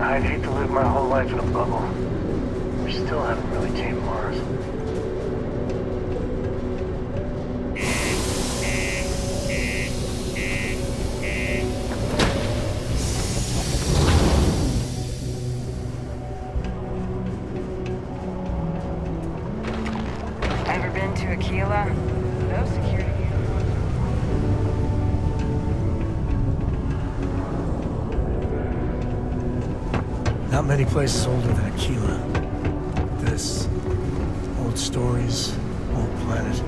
I'd hate to live my whole life in a bubble. We still haven't really tamed Mars. Ever been to Aquila? No security. Not many places older than Aquila. This. Old stories, old planet.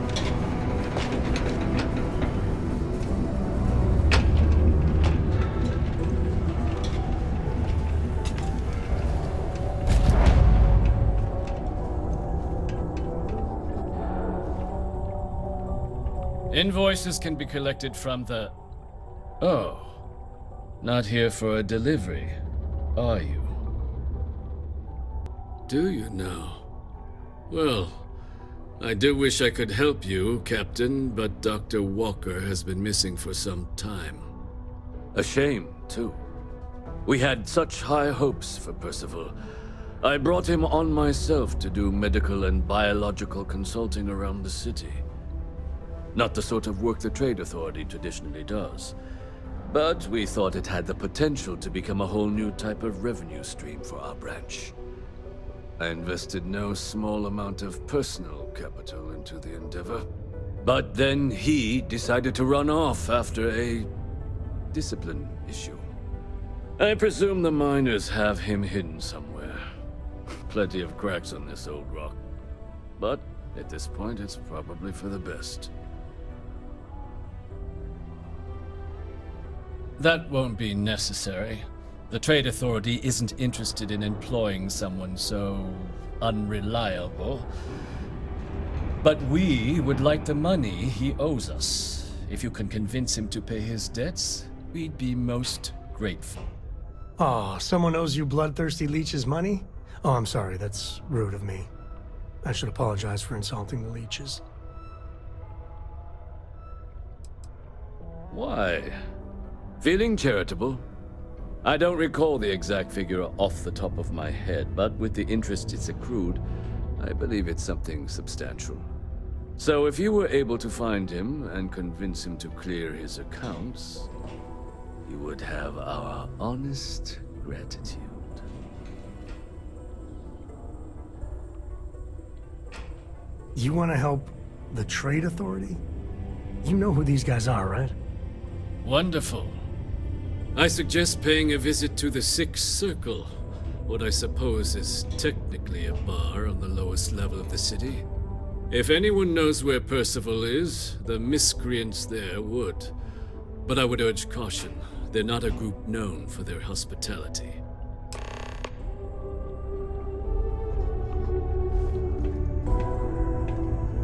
Invoices can be collected from the... Oh. Not here for a delivery, are you? Do you now? Well, I do wish I could help you, Captain, but Dr. Walker has been missing for some time. A shame, too. We had such high hopes for Percival. I brought him on myself to do medical and biological consulting around the city. Not the sort of work the Trade Authority traditionally does. But we thought it had the potential to become a whole new type of revenue stream for our branch. I invested no small amount of personal capital into the endeavor. But then he decided to run off after a discipline issue. I presume the miners have him hidden somewhere. Plenty of cracks on this old rock. But at this point, it's probably for the best. That won't be necessary. The Trade Authority isn't interested in employing someone so unreliable. But we would like the money he owes us. If you can convince him to pay his debts, we'd be most grateful. Aw, someone owes you bloodthirsty leeches money? Oh, I'm sorry, that's rude of me. I should apologize for insulting the leeches. Why? Feeling charitable? I don't recall the exact figure off the top of my head, but with the interest it's accrued, I believe it's something substantial. So if you were able to find him and convince him to clear his accounts, you would have our honest gratitude. You want to help the Trade Authority? You know who these guys are, right? Wonderful. I suggest paying a visit to the Sixth Circle, what I suppose is technically a bar on the lowest level of the city. If anyone knows where Percival is, the miscreants there would. But I would urge caution. They're not a group known for their hospitality.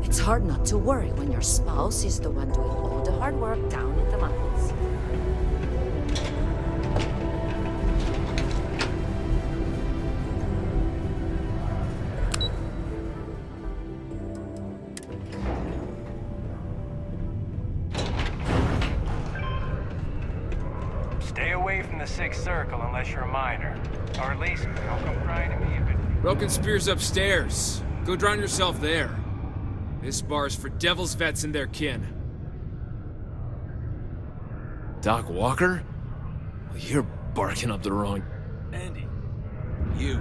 It's hard not to worry when your spouse is the one doing all the hard work down in the mines. Stay away from the Sixth Circle unless you're a miner. Or at least, don't come crying to me if it... Broken Spear's upstairs. Go drown yourself there. This bar's for Devil's Vets and their kin. Doc Walker? Well, you're barking up the wrong... Andy, you.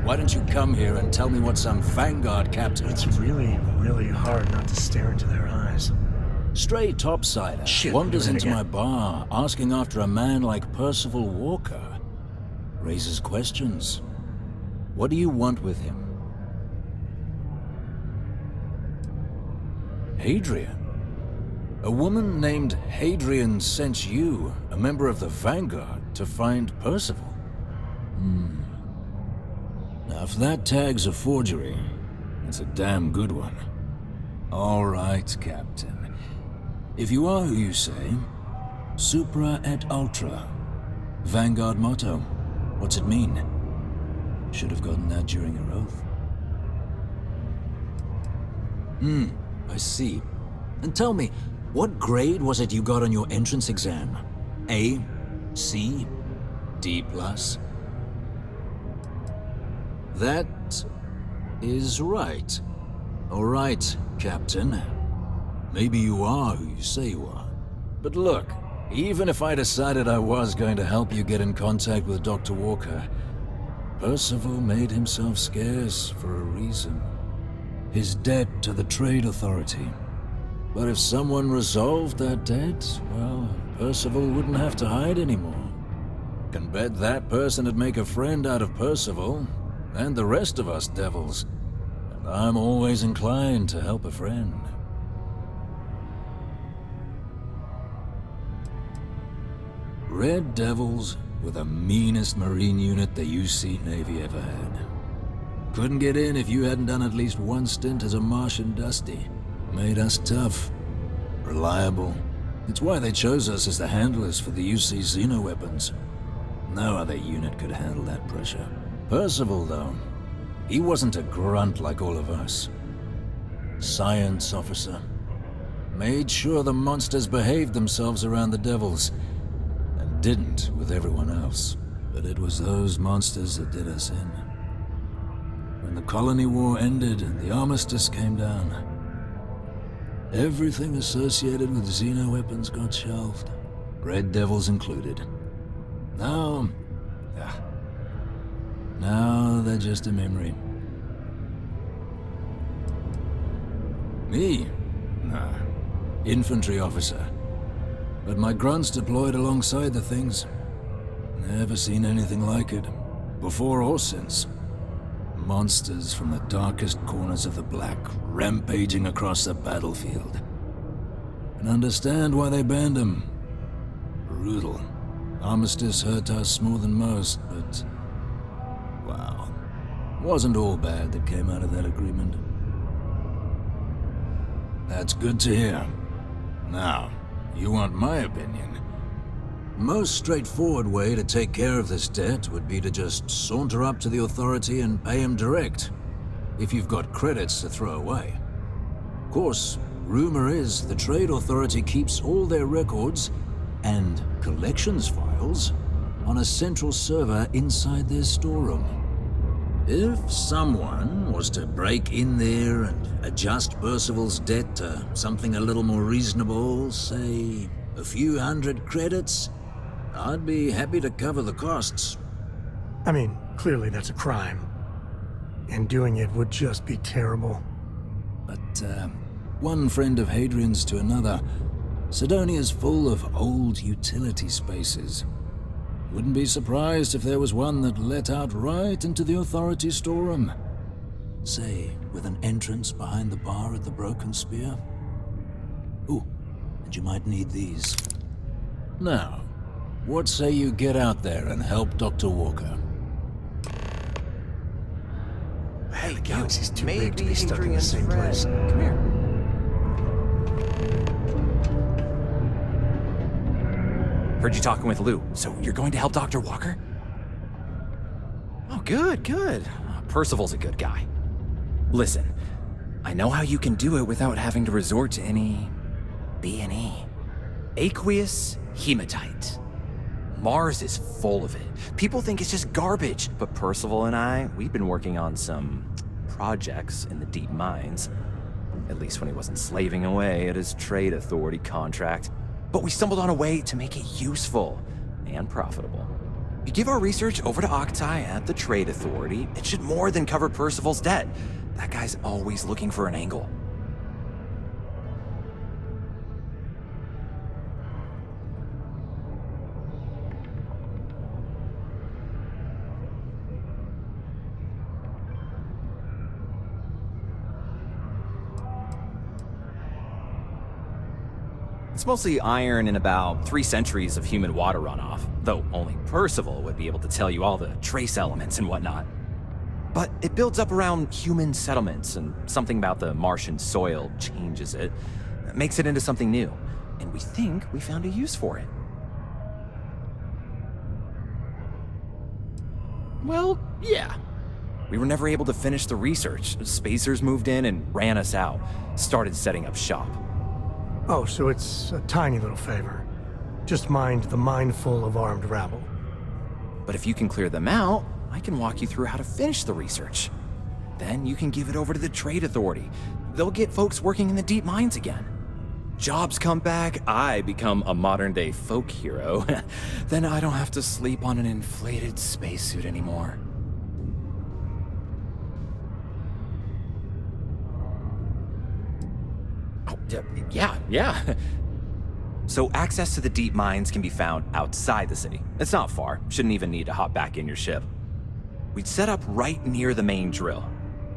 Why don't you come here and tell me what some Vanguard captain... It's really, really hard not to stare into their eyes. Stray topsider Shit, wanders we're in into again. my bar, asking after a man like Percival Walker. Raises questions. What do you want with him? Hadrian? A woman named Hadrian sent you, a member of the Vanguard, to find Percival? Now, if that tag's a forgery, it's a damn good one. All right, Captain. If you are who you say, Supra et Ultra. Vanguard motto. What's it mean? Should have gotten that during your oath. I see. And tell me, what grade was it you got on your entrance exam? A? C? D+? That is right. All right, Captain. Maybe you are who you say you are. But look, even if I decided I was going to help you get in contact with Dr. Walker, Percival made himself scarce for a reason. His debt to the Trade Authority. But if someone resolved that debt, well, Percival wouldn't have to hide anymore. Can bet that person would make a friend out of Percival, and the rest of us devils. And I'm always inclined to help a friend. Red Devils were the meanest Marine unit the UC Navy ever had. Couldn't get in if you hadn't done at least one stint as a Martian Dusty. Made us tough, reliable. It's why they chose us as the handlers for the UC Xeno-weapons. No other unit could handle that pressure. Percival, though, he wasn't a grunt like all of us. Science officer. Made sure the monsters behaved themselves around the Devils, and didn't with everyone else. But it was those monsters that did us in. When the colony war ended and the armistice came down, everything associated with Xeno-weapons got shelved. Red Devils included. Now they're just a memory. Me? Nah. Infantry officer. But my grunts deployed alongside the things. Never seen anything like it. Before or since. Monsters from the darkest corners of the Black, rampaging across the battlefield. And understand why they banned them. Brutal. Armistice hurt us more than most, but... wow. Wasn't all bad that came out of that agreement. That's good to hear. Now, you want my opinion? Most straightforward way to take care of this debt would be to just saunter up to the Authority and pay him direct, if you've got credits to throw away. Of course, rumor is the Trade Authority keeps all their records and collections files on a central server inside their storeroom. If someone was to break in there and adjust Percival's debt to something a little more reasonable, say a few hundred credits, I'd be happy to cover the costs. I mean, clearly that's a crime. And doing it would just be terrible. But, one friend of Hadrian's to another, CYDONIA's full of old utility spaces. Wouldn't be surprised if there was one that let out right into the Authority storeroom. Say, with an entrance behind the bar at the Broken Spear. Ooh, and you might need these. Now, what say you get out there and help Dr. Walker? Hey, the galaxy's too big to be stuck in the same place. Come here. Heard you talking with Lou, so you're going to help Dr. Walker? Oh, good, good. Percival's a good guy. Listen, I know how you can do it without having to resort to any B&E. Aqueous hematite. Mars is full of it. People think it's just garbage, but Percival and I, we've been working on some projects in the deep mines. At least when he wasn't slaving away at his Trade Authority contract. But we stumbled on a way to make it useful and profitable. You give our research over to Octai at the Trade Authority, it should more than cover Percival's debt. That guy's always looking for an angle. It's mostly iron and about 3 centuries of human water runoff, though only Percival would be able to tell you all the trace elements and whatnot. But it builds up around human settlements, and something about the Martian soil changes it, makes it into something new, and we think we found a use for it. Well, yeah. We were never able to finish the research. Spacers moved in and ran us out, started setting up shop. Oh, so it's a tiny little favor. Just mind the mine full of armed rabble. But if you can clear them out, I can walk you through how to finish the research. Then you can give it over to the Trade Authority. They'll get folks working in the deep mines again. Jobs come back, I become a modern-day folk hero. Then I don't have to sleep on an inflated spacesuit anymore. Oh, yeah. So access to the deep mines can be found outside the city. It's not far. Shouldn't even need to hop back in your ship. We'd set up right near the main drill.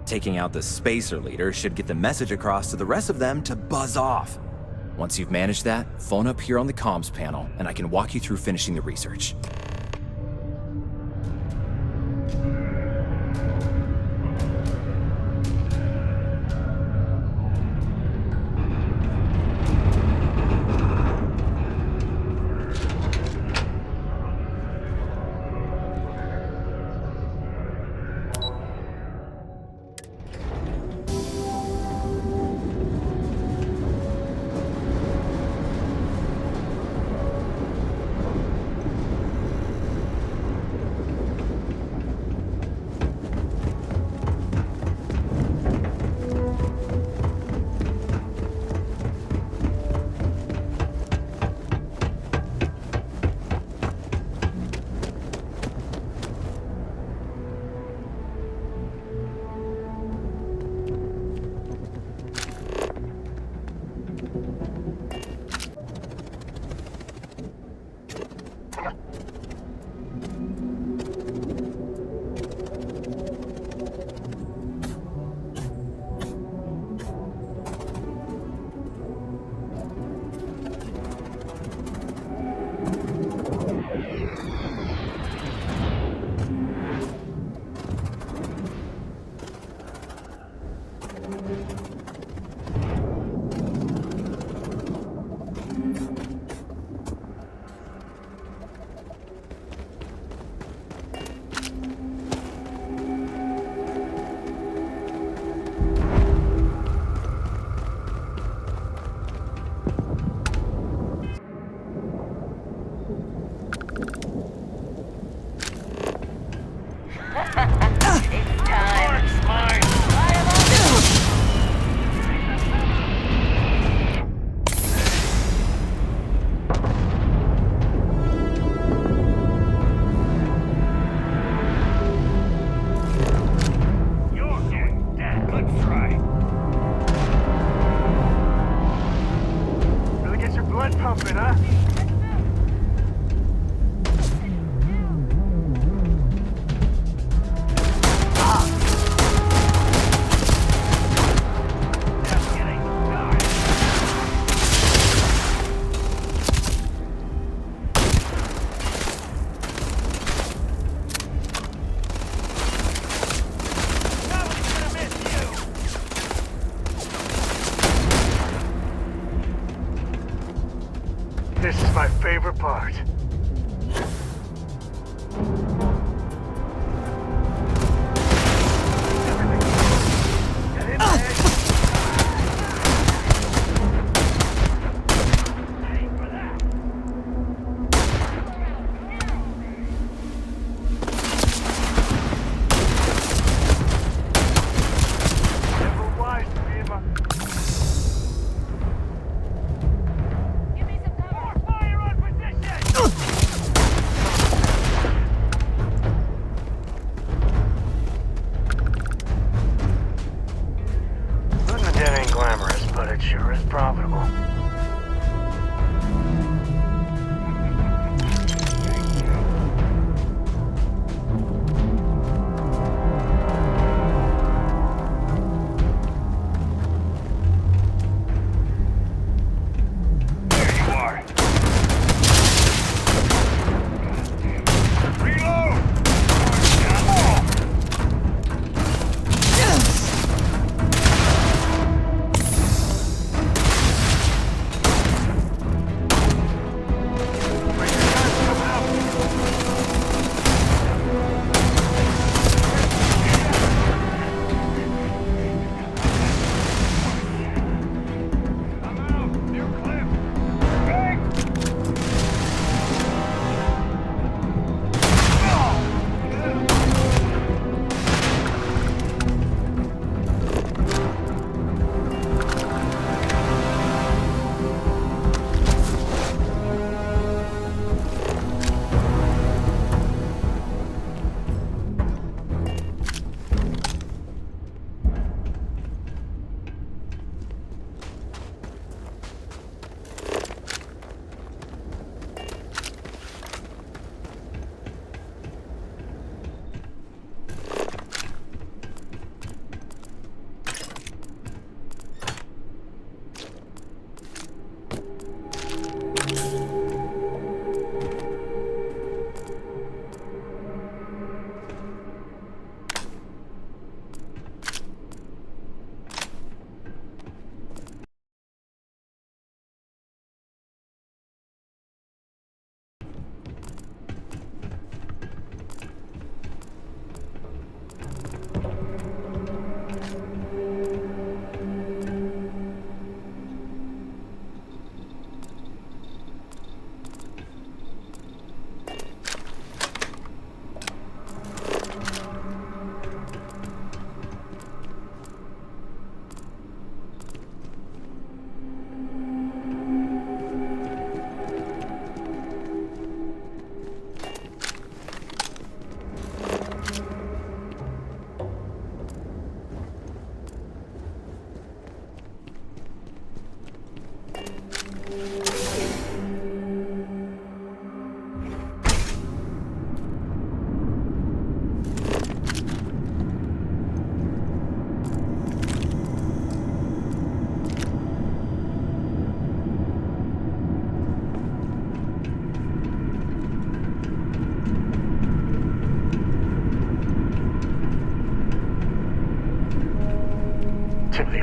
Taking out the spacer leader should get the message across to the rest of them to buzz off. Once you've managed that, phone up here on the comms panel, and I can walk you through finishing the research. This is my favorite part. Give me some cover. Fire on position!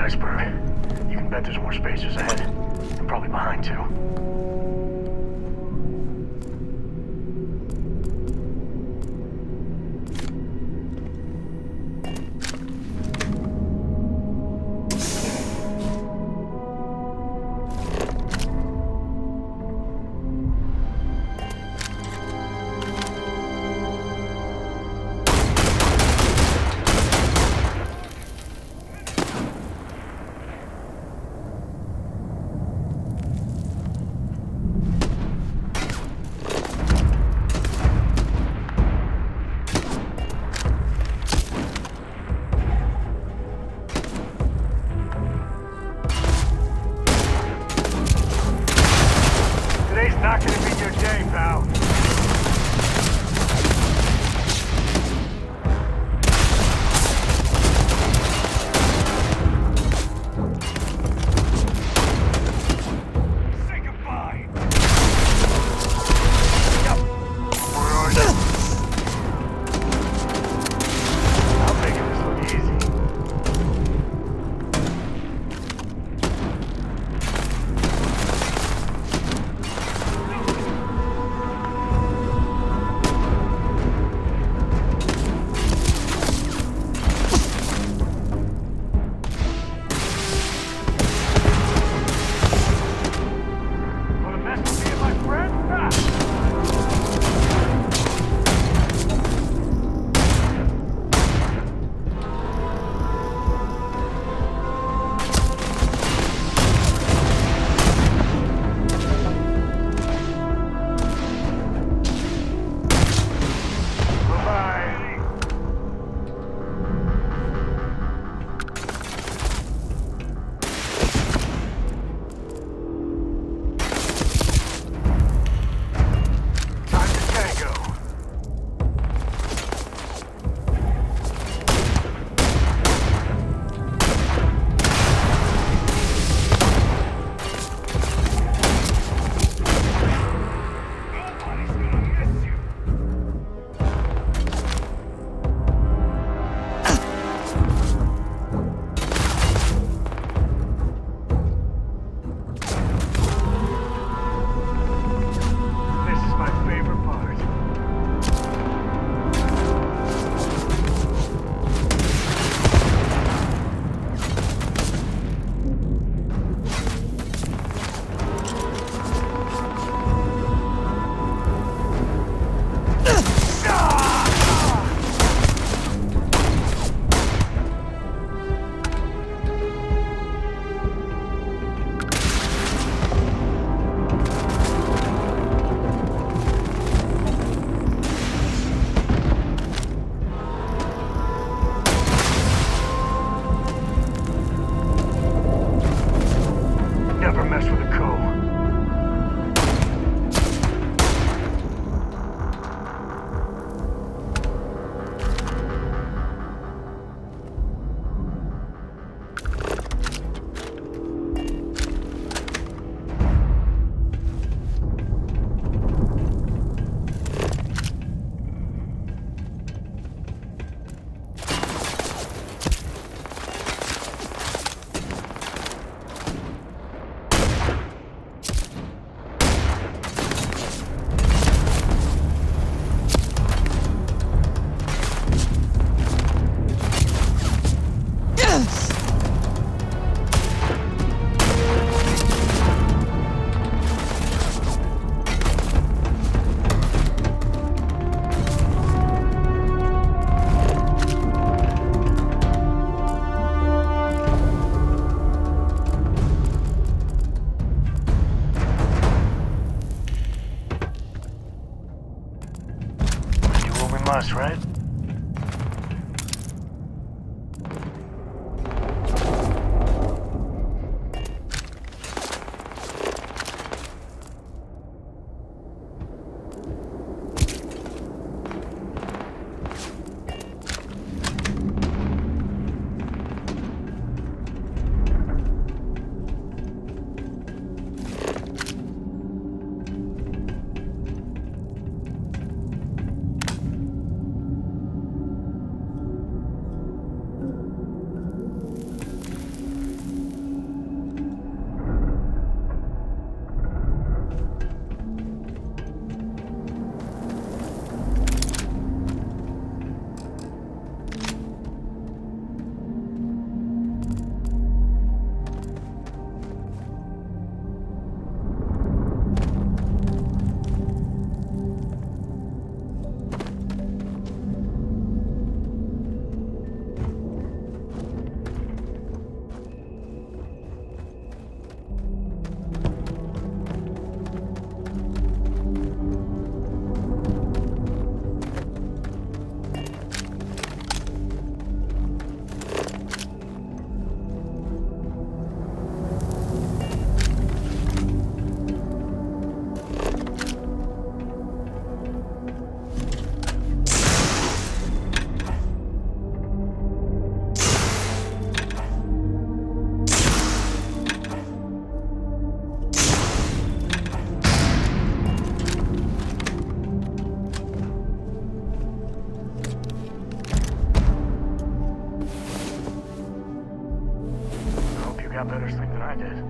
iceberg. You can bet there's more spacers ahead. And probably behind, too. Not gonna be your day, pal. Say goodbye. Yep. Where are you? I'm making this look easy. Must, right? better sleep than I did.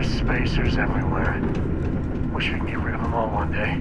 Spacers everywhere. Wish we could get rid of them all one day.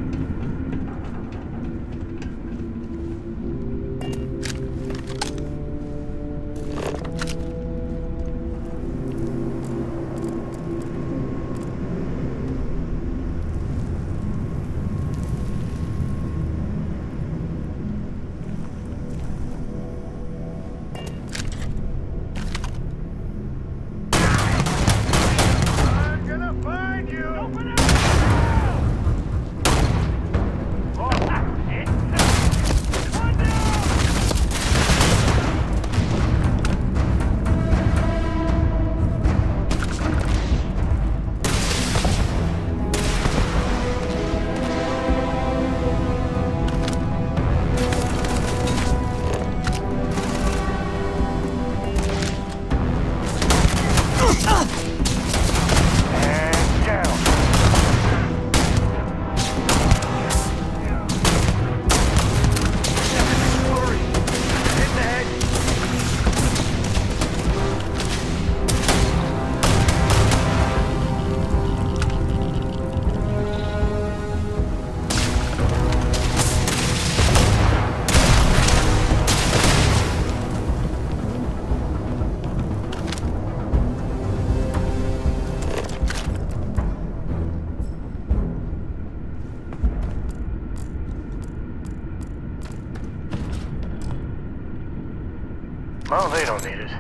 Well, they don't need it.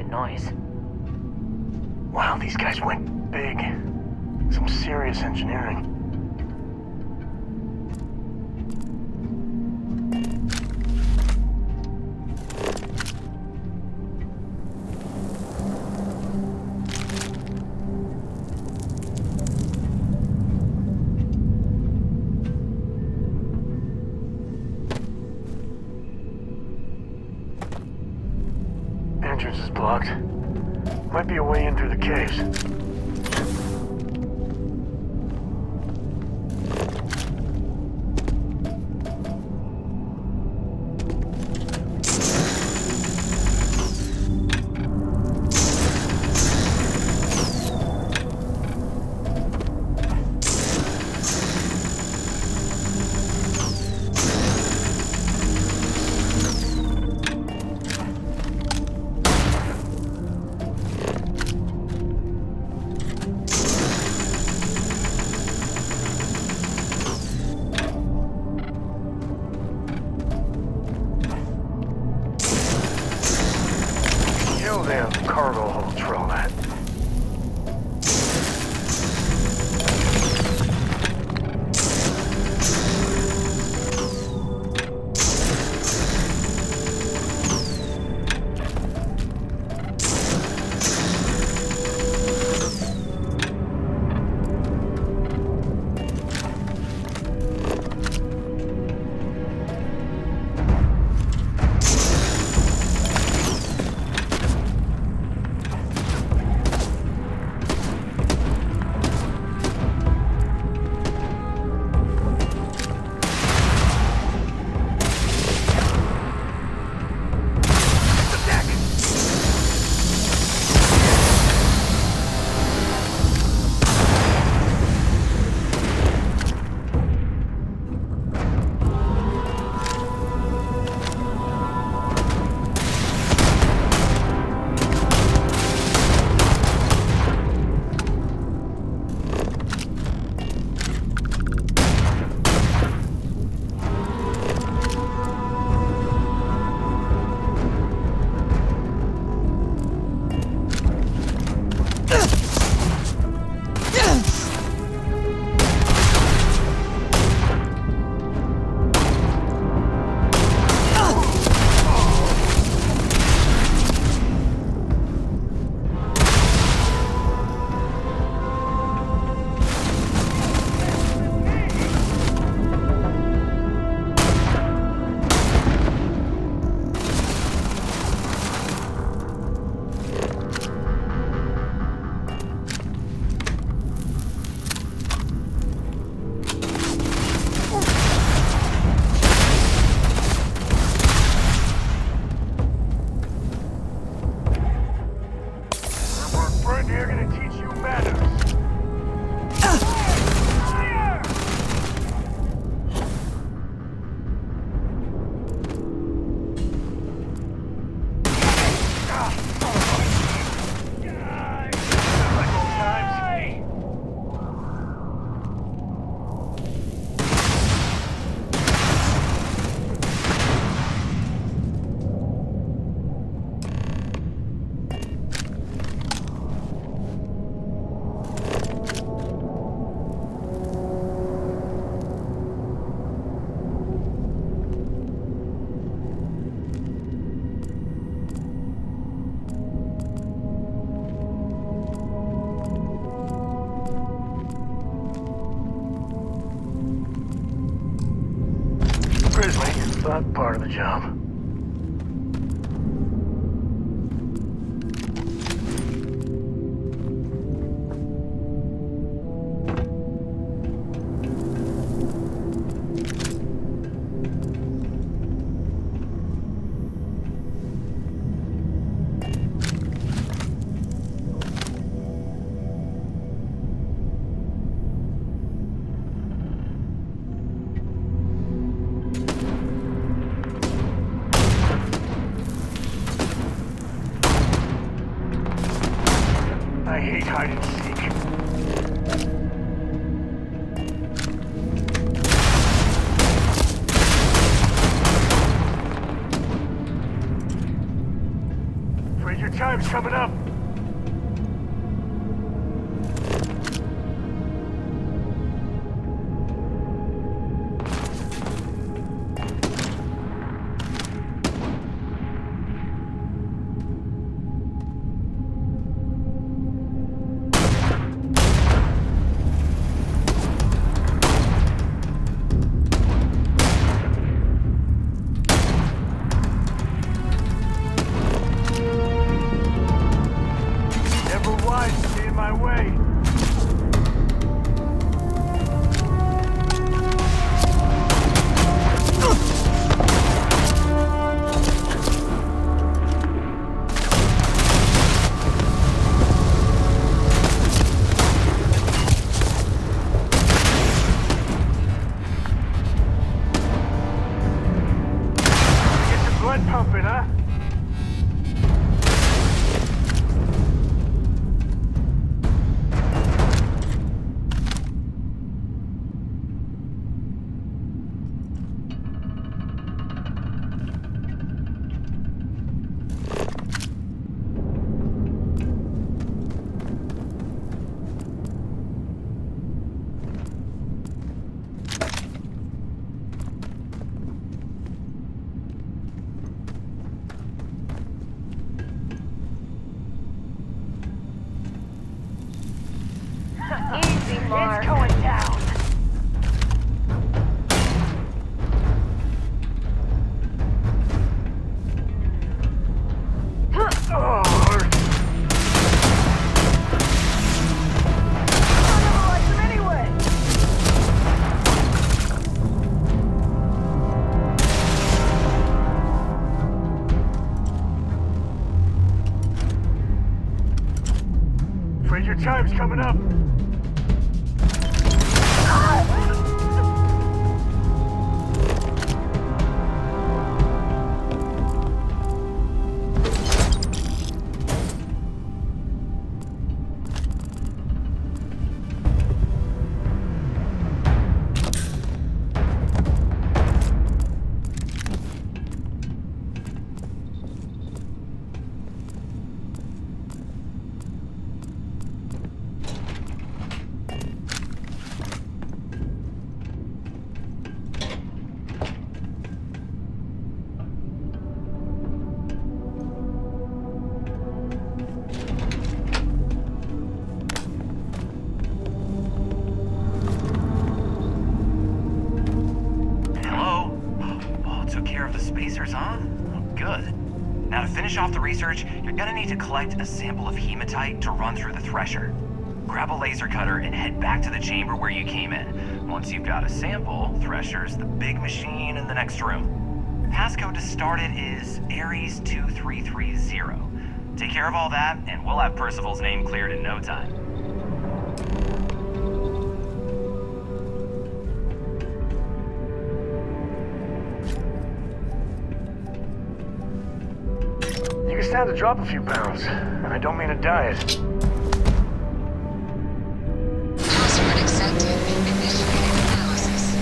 Noise. Wow, these guys went big. Some serious engineering. blocked. Might be a way in through the caves. Them cargo holds for all that. But part of the job. It's going down. Afraid your time's coming up. Now, to finish off the research, you're gonna need to collect a sample of hematite to run through the thresher. Grab a laser cutter and head back to the chamber where you came in. Once you've got a sample, Thresher's the big machine in the next room. Passcode to start it is Ares 2330. Take care of all that, and we'll have Percival's name cleared in no time. You can stand to drop a few pounds, and I don't mean a diet. Password accepted. Initiating analysis.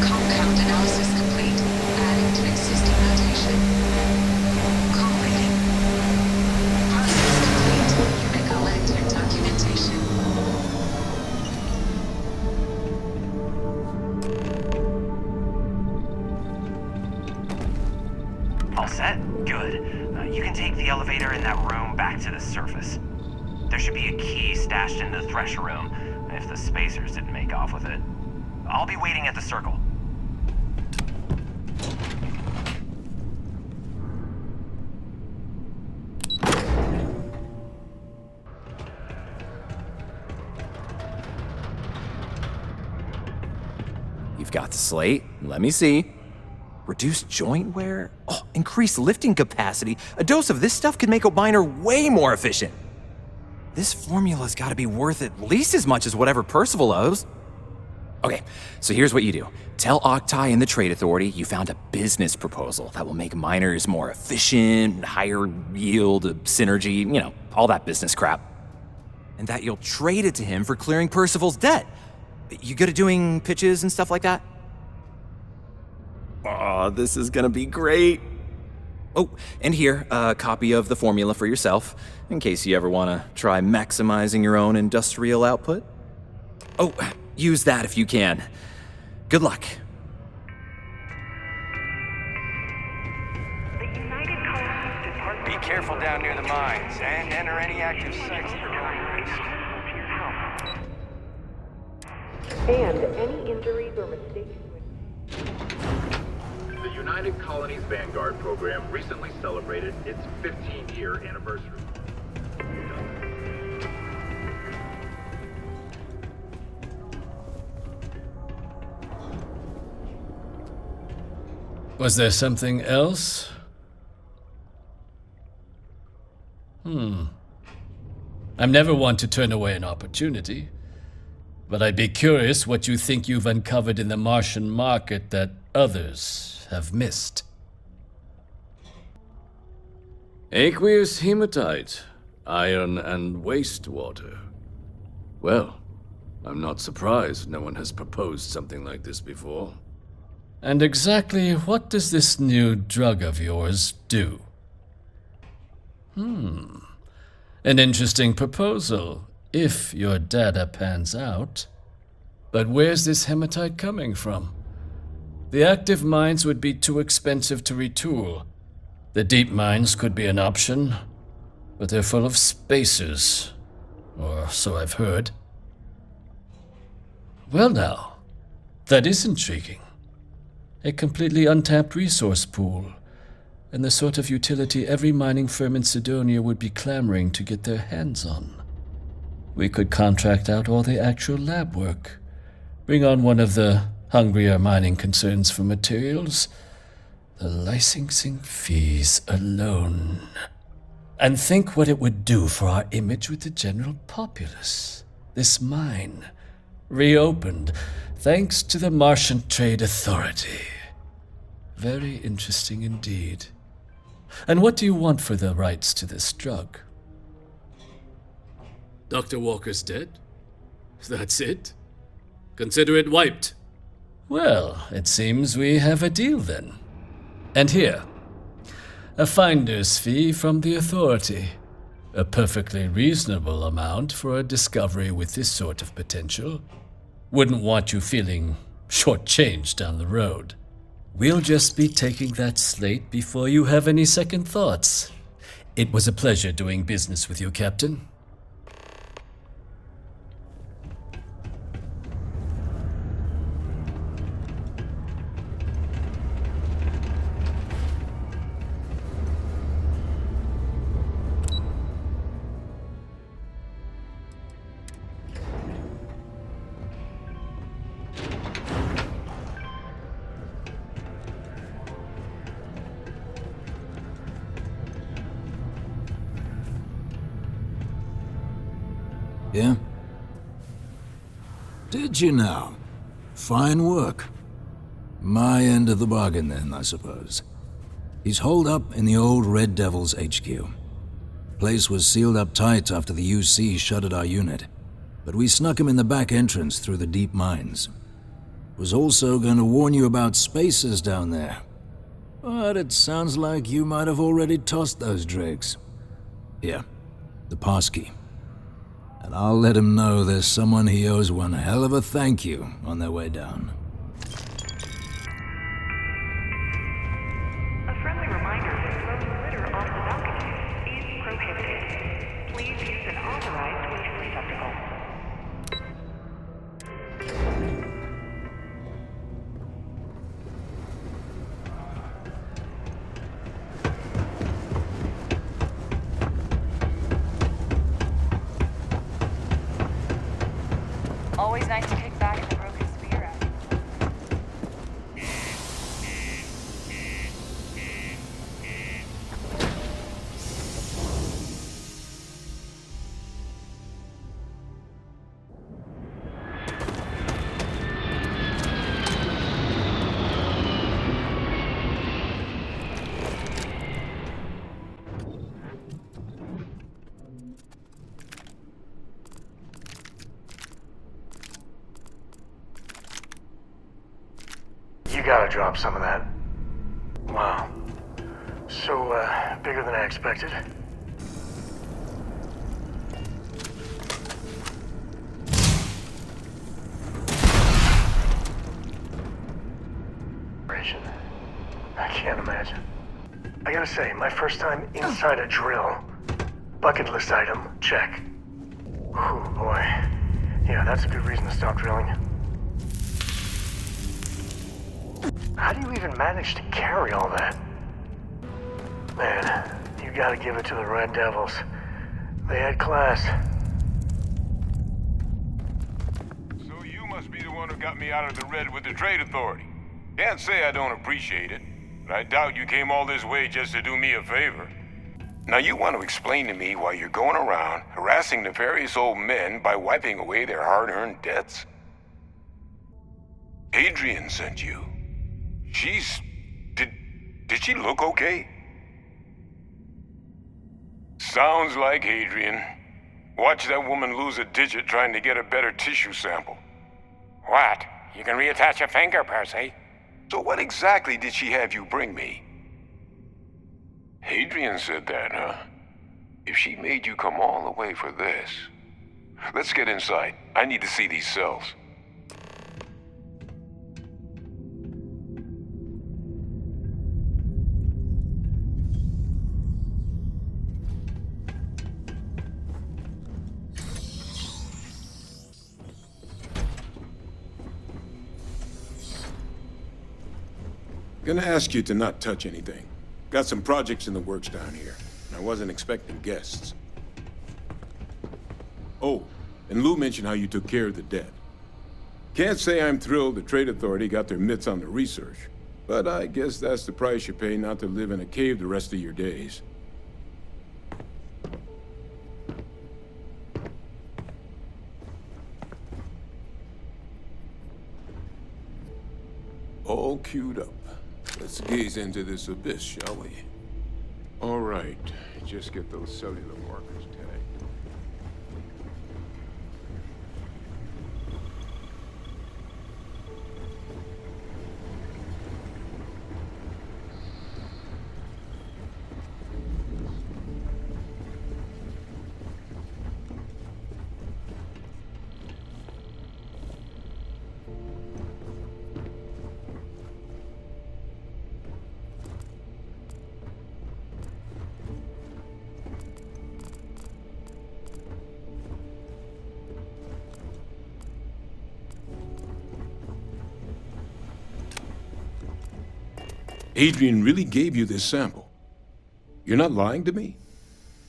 Compound analysis complete. Adding to existing notation. Call rating. Process complete. You may collect your documentation. All set? Good. You can take the elevator in that room back to the surface. There should be a key stashed in the Thresher room, if the spacers didn't make off with it. I'll be waiting at the circle. You've got the slate. Let me see. Reduced joint wear? Oh, increased lifting capacity. A dose of this stuff could make a miner way more efficient. This formula's gotta be worth at least as much as whatever Percival owes. Okay, so here's what you do. Tell Octai and the Trade Authority you found a business proposal that will make miners more efficient, higher yield, synergy, you know, all that business crap. And that you'll trade it to him for clearing Percival's debt. You good at doing pitches and stuff like that? Oh, this is gonna be great. Oh, and here, a copy of the formula for yourself, in case you ever wanna try maximizing your own industrial output. Oh, use that if you can. Good luck. Be careful down near the mines, and enter any active sites at your own risk. And any injuries or mistakes. The United Colonies Vanguard program recently celebrated its 15-year anniversary. Was there something else? I'm never one to turn away an opportunity, but I'd be curious what you think you've uncovered in the Martian market that others have missed. Aqueous hematite, iron and wastewater. Well, I'm not surprised no one has proposed something like this before. And exactly what does this new drug of yours do? An interesting proposal, if your data pans out. But where's this hematite coming from? The active mines would be too expensive to retool. The deep mines could be an option, but they're full of spacers. Or so I've heard. Well now, that is intriguing. A completely untapped resource pool, and the sort of utility every mining firm in Cydonia would be clamoring to get their hands on. We could contract out all the actual lab work, bring on one of the hungrier mining concerns for materials, the licensing fees alone. And think what it would do for our image with the general populace. This mine, reopened thanks to the Martian Trade Authority. Very interesting indeed. And what do you want for the rights to this drug? Dr. Walker's dead? That's it? Consider it wiped. Well, it seems we have a deal then. And here, a finder's fee from the authority. A perfectly reasonable amount for a discovery with this sort of potential. Wouldn't want you feeling shortchanged down the road. We'll just be taking that slate before you have any second thoughts. It was a pleasure doing business with you, Captain. Yeah? Did you now? Fine work. My end of the bargain then, I suppose. He's holed up in the old Red Devil's HQ. Place was sealed up tight after the UC shuttered our unit, but we snuck him in the back entrance through the deep mines. Was also going to warn you about spacers down there. But it sounds like you might have already tossed those dregs. Here, the passkey. And I'll let him know there's someone he owes one hell of a thank you on their way down. A friendly reminder that throwing litter off the balcony is prohibited. Please use an authorized waste receptacle. Always nice to kick back in the broken spear. You gotta drop some of that. Wow. So, bigger than I expected. I can't imagine. I gotta say, my first time inside a drill. Bucket list item, check. Oh boy. Yeah, that's a good reason to stop drilling. How do you even manage to carry all that? Man, you gotta give it to the Red Devils. They had class. So you must be the one who got me out of the red with the Trade Authority. Can't say I don't appreciate it, but I doubt you came all this way just to do me a favor. Now you want to explain to me why you're going around harassing nefarious old men by wiping away their hard-earned debts? Hadrian sent you. Did she look okay? Sounds like Hadrian. Watch that woman lose a digit trying to get a better tissue sample. What? You can reattach a finger, Percy. So what exactly did she have you bring me? Hadrian said that, huh? If she made you come all the way for this... Let's get inside. I need to see these cells. Gonna ask you to not touch anything. Got some projects in the works down here. I wasn't expecting guests. Oh, and Lou mentioned how you took care of the dead. Can't say I'm thrilled the Trade Authority got their mitts on the research, but I guess that's the price you pay not to live in a cave the rest of your days. All queued up. Let's gaze into this abyss, shall we? All right, just get those cellular markers tagged. Hadrian really gave you this sample. You're not lying to me?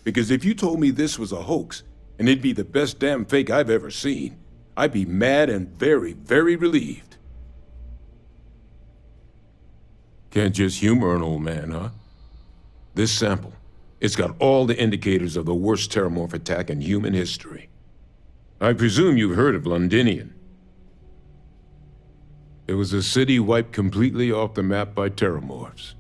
Because if you told me this was a hoax, and it'd be the best damn fake I've ever seen, I'd be mad and very, very relieved. Can't just humor an old man, huh? This sample, it's got all the indicators of the worst terramorph attack in human history. I presume you've heard of Londinian. It was a city wiped completely off the map by terramorphs.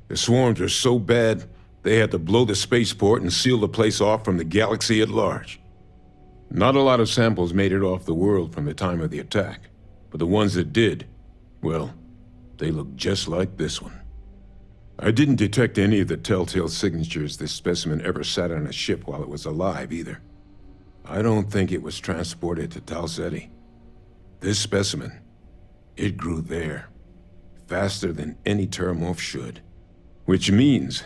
The swarms were so bad, they had to blow the spaceport and seal the place off from the galaxy at large. Not a lot of samples made it off the world from the time of the attack, but the ones that did, well, they look just like this one. I didn't detect any of the telltale signatures this specimen ever sat on a ship while it was alive, either. I don't think it was transported to Tal Ceti. This specimen, it grew there, faster than any terramorph should. Which means,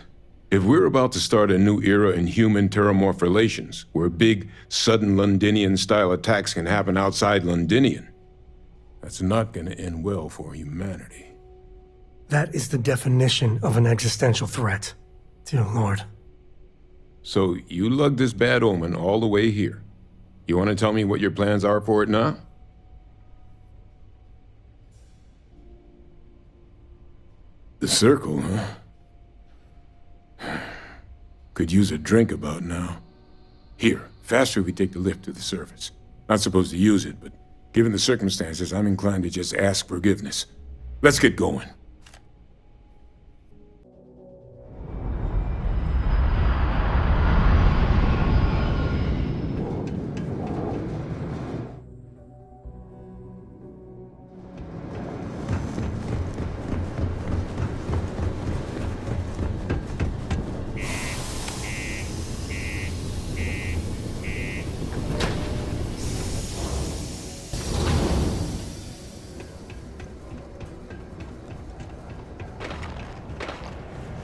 if we're about to start a new era in human-terramorph relations, where big, sudden Londinian-style attacks can happen outside Londinian, that's not gonna end well for humanity. That is the definition of an existential threat. Dear Lord. So, you lugged this bad omen all the way here. You want to tell me what your plans are for it now? The circle, huh? Could use a drink about now. Here, faster we take the lift to the surface. Not supposed to use it, but given the circumstances, I'm inclined to just ask forgiveness. Let's get going.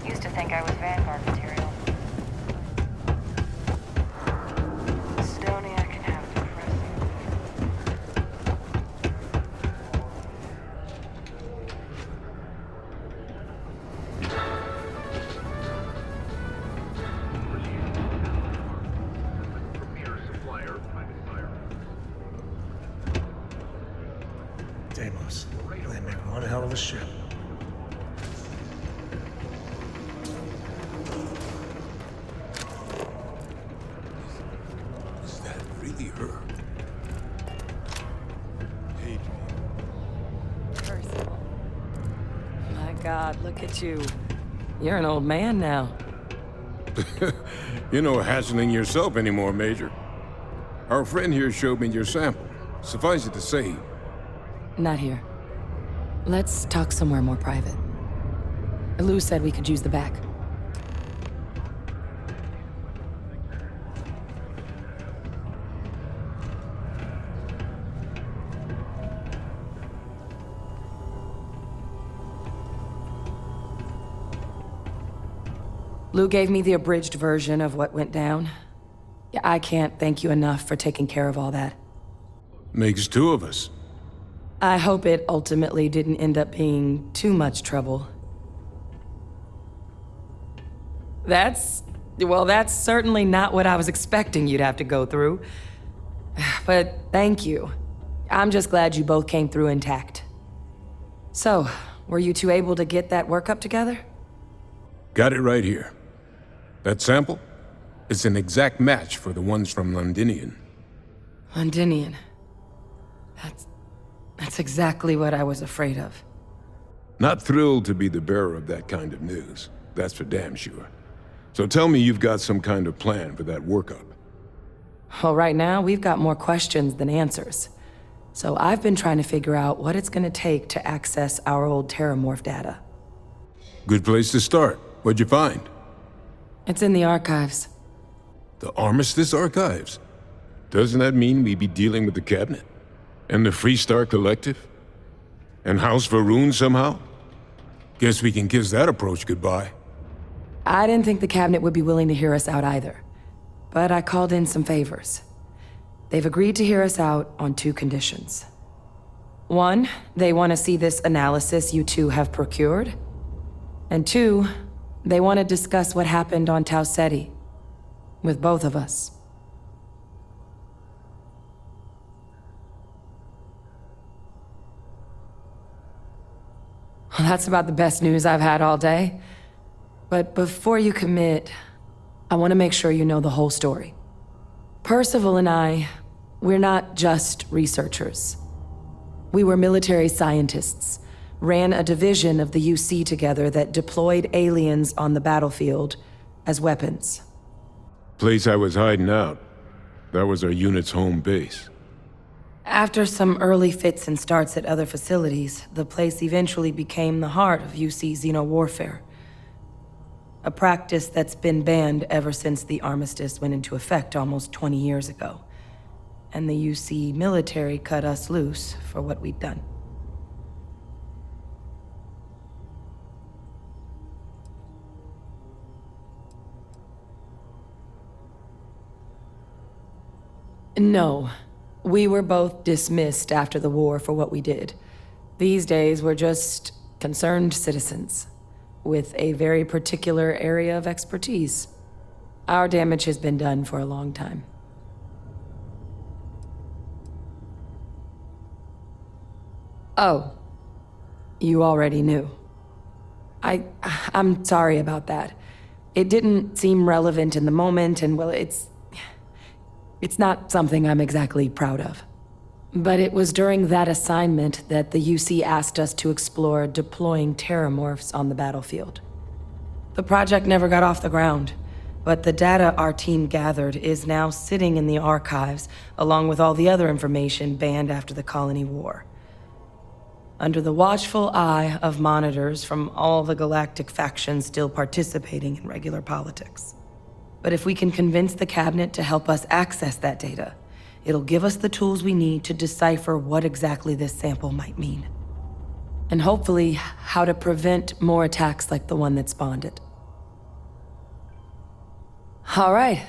Used to think I was Vanguard material. CYDONIA can have the Deimos, they make one hell of a ship. Is that really her? PERCIVAL. My God, look at you. You're an old man now. You're no hatchling yourself anymore, Major. Our friend here showed me your sample. Suffice it to say, Not here. Let's talk somewhere more private. Lou said we could use the back. Lou gave me the abridged version of what went down. Yeah, I can't thank you enough for taking care of all that. makes two of us. I hope it ultimately didn't end up being too much trouble. That's certainly not what I was expecting you'd have to go through. But thank you. I'm just glad you both came through intact. So, were you two able to get that workup together? Got it right here. That sample? It's an exact match for the ones from Londinian. Londinian. That's exactly what I was afraid of. Not thrilled to be the bearer of that kind of news. That's for damn sure. So tell me you've got some kind of plan for that workup. Well, right now, we've got more questions than answers. So I've been trying to figure out what it's gonna take to access our old Terramorph data. Good place to start. What'd you find? It's in the archives. The Armistice Archives? Doesn't that mean we'd be dealing with the Cabinet? And the Freestar Collective? And House Varun somehow? Guess we can kiss that approach goodbye. I didn't think the Cabinet would be willing to hear us out either. But I called in some favors. They've agreed to hear us out on 2 conditions. 1, they want to see this analysis you two have procured. And 2, they want to discuss what happened on Tau Ceti. With both of us. Well, that's about the best news I've had all day. But before you commit, I want to make sure you know the whole story. Percival and we're not just researchers. We were military scientists, ran a division of the UC together that deployed aliens on the battlefield as weapons. Place I was hiding out. That was our unit's home base. After some early fits and starts at other facilities, the place eventually became the heart of UC xenowarfare. A practice that's been banned ever since the armistice went into effect almost 20 years ago. And the UC military cut us loose for what we'd done. No. We were both dismissed after the war for what we did. These days, we're just concerned citizens with a very particular area of expertise. Our damage has been done for a long time. Oh, you already knew. I'm sorry about that. It didn't seem relevant in the moment, and well, it's not something I'm exactly proud of. But it was during that assignment that the UC asked us to explore deploying terramorphs on the battlefield. The project never got off the ground, but the data our team gathered is now sitting in the archives, along with all the other information banned after the Colony War. Under the watchful eye of monitors from all the galactic factions still participating in regular politics. But if we can convince the Cabinet to help us access that data, it'll give us the tools we need to decipher what exactly this sample might mean. And hopefully, how to prevent more attacks like the one that spawned it. All right.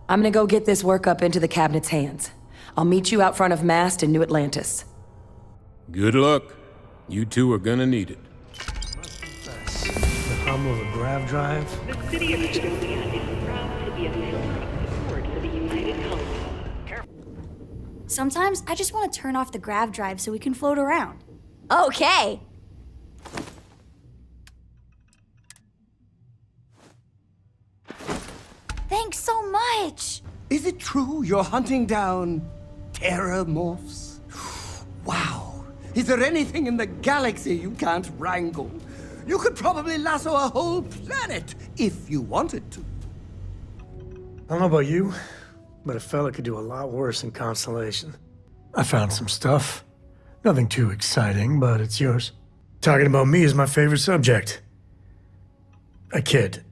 I'm gonna go get this workup into the Cabinet's hands. I'll meet you out front of Mast in New Atlantis. Good luck. You two are gonna need it. The hum of a grav drive. The city of Cydonia is proud to be a pillar of support for the United Colony. Sometimes I just want to turn off the grav drive so we can float around. Okay. Thanks so much. Is it true you're hunting down terramorphs? Wow. Is there anything in the galaxy you can't wrangle? You could probably lasso a whole planet if you wanted to. I don't know about you, but a fella could do a lot worse in Constellation. I found some stuff. Nothing too exciting, but it's yours. Talking about me is my favorite subject. I kid.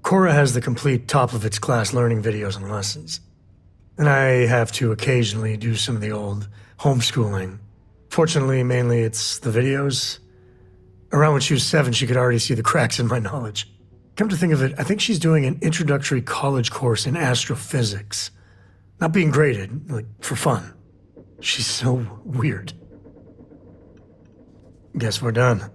Cora has the complete top-of-its-class learning videos and lessons. And I have to occasionally do some of the old homeschooling. Fortunately, mainly it's the videos. Around when she was 7, she could already see the cracks in my knowledge. Come to think of it, I think she's doing an introductory college course in astrophysics. Not being graded, like, for fun. She's so weird. Guess we're done.